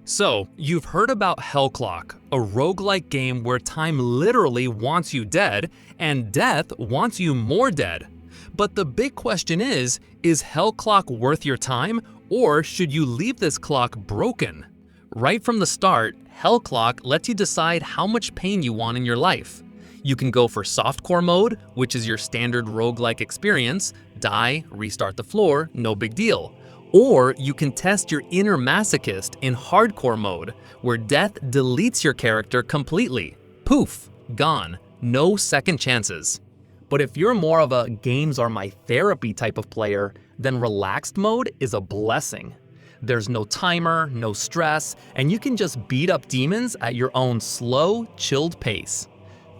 So, you've heard about Hell Clock, a roguelike game where time literally wants you dead and death wants you more dead. But the big question is Hell Clock worth your time, or should you leave this clock broken? Right from the start, Hell Clock lets you decide how much pain you want in your life. You can go for softcore mode, which is your standard roguelike experience, die, restart the floor, no big deal. Or you can test your inner masochist in hardcore mode, where death deletes your character completely. Poof, gone, no second chances. But if you're more of a games are my therapy type of player, then relaxed mode is a blessing. There's no timer, no stress, and you can just beat up demons at your own slow, chilled pace.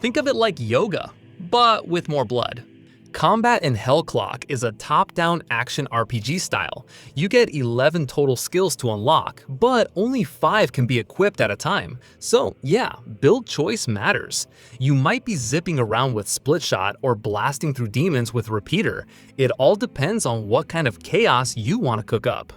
Think of it like yoga, but with more blood. Combat in Hell Clock is a top-down action RPG style. You get 11 total skills to unlock, but only 5 can be equipped at a time. So yeah, build choice matters. You might be zipping around with split shot or blasting through demons with repeater. It all depends on what kind of chaos you want to cook up.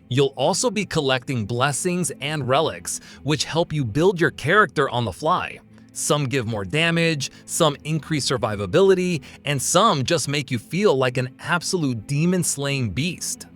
You'll also be collecting blessings and relics, which help you build your character on the fly. Some give more damage, some increase survivability, and some just make you feel like an absolute demon-slaying beast.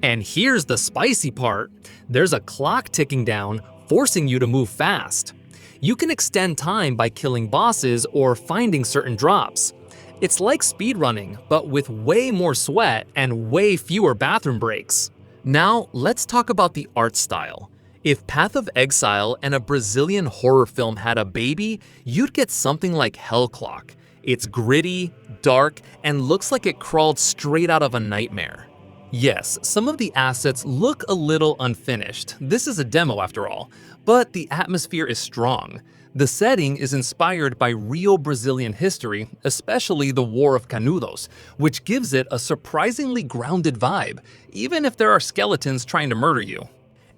And here's the spicy part. There's a clock ticking down, forcing you to move fast. You can extend time by killing bosses or finding certain drops. It's like speedrunning, but with way more sweat and way fewer bathroom breaks. Now, let's talk about the art style. If Path of Exile and a Brazilian horror film had a baby, you'd get something like Hell Clock. It's gritty, dark, and looks like it crawled straight out of a nightmare. Yes, some of the assets look a little unfinished. This is a demo after all, but the atmosphere is strong. The setting is inspired by real Brazilian history, especially the War of Canudos, which gives it a surprisingly grounded vibe, even if there are skeletons trying to murder you.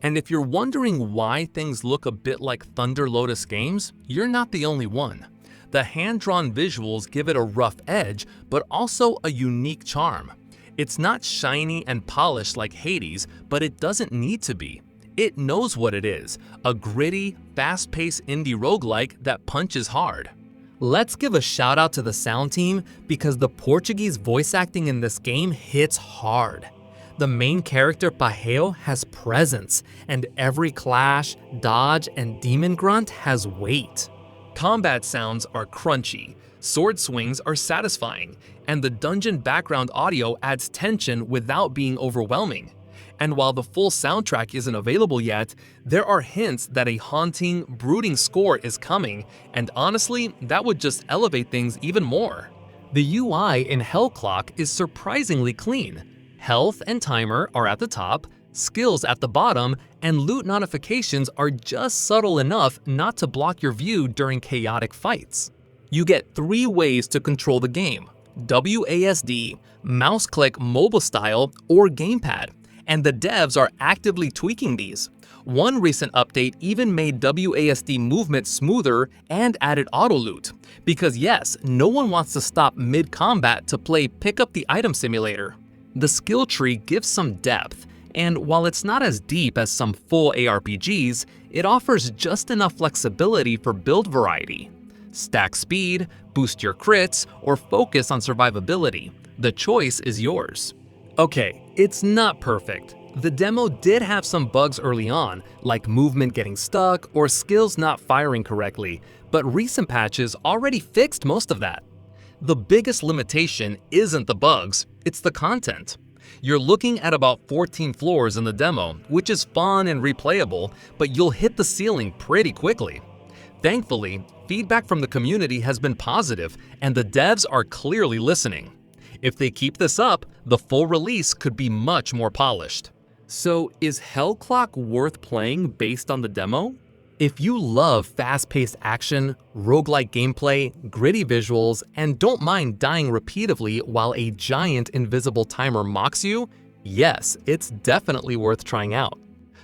And if you're wondering why things look a bit like Thunder Lotus games, you're not the only one. The hand-drawn visuals give it a rough edge, but also a unique charm. It's not shiny and polished like Hades, but it doesn't need to be. It knows what it is, a gritty, fast-paced indie roguelike that punches hard. Let's give a shout out to the sound team because the Portuguese voice acting in this game hits hard. The main character Pajeo has presence, and every clash, dodge, and demon grunt has weight. Combat sounds are crunchy, sword swings are satisfying, and the dungeon background audio adds tension without being overwhelming. And while the full soundtrack isn't available yet, there are hints that a haunting, brooding score is coming, and honestly, that would just elevate things even more. The UI in Hell Clock is surprisingly clean. Health and timer are at the top, skills at the bottom, and loot notifications are just subtle enough not to block your view during chaotic fights. You get 3 ways to control the game: WASD, mouse click mobile style, or gamepad, and the devs are actively tweaking these. One recent update even made WASD movement smoother and added auto loot, because yes, no one wants to stop mid-combat to play pick up the item simulator. The skill tree gives some depth, and while it's not as deep as some full ARPGs, it offers just enough flexibility for build variety. Stack speed, boost your crits, or focus on survivability. The choice is yours. Okay, it's not perfect. The demo did have some bugs early on, like movement getting stuck or skills not firing correctly, but recent patches already fixed most of that. The biggest limitation isn't the bugs, it's the content. You're looking at about 14 floors in the demo, which is fun and replayable, but you'll hit the ceiling pretty quickly. Thankfully, feedback from the community has been positive, and the devs are clearly listening. If they keep this up, the full release could be much more polished. So is Hell Clock worth playing based on the demo? If you love fast-paced action, roguelike gameplay, gritty visuals, and don't mind dying repeatedly while a giant invisible timer mocks you, yes, it's definitely worth trying out.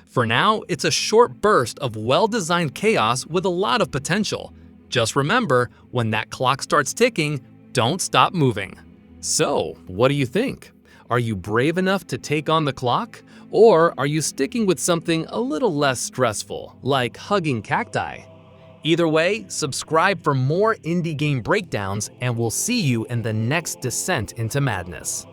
For now, it's a short burst of well-designed chaos with a lot of potential. Just remember, when that clock starts ticking, don't stop moving. So, what do you think? Are you brave enough to take on the clock? Or are you sticking with something a little less stressful, like hugging cacti? Either way, subscribe for more indie game breakdowns, and we'll see you in the next descent into madness.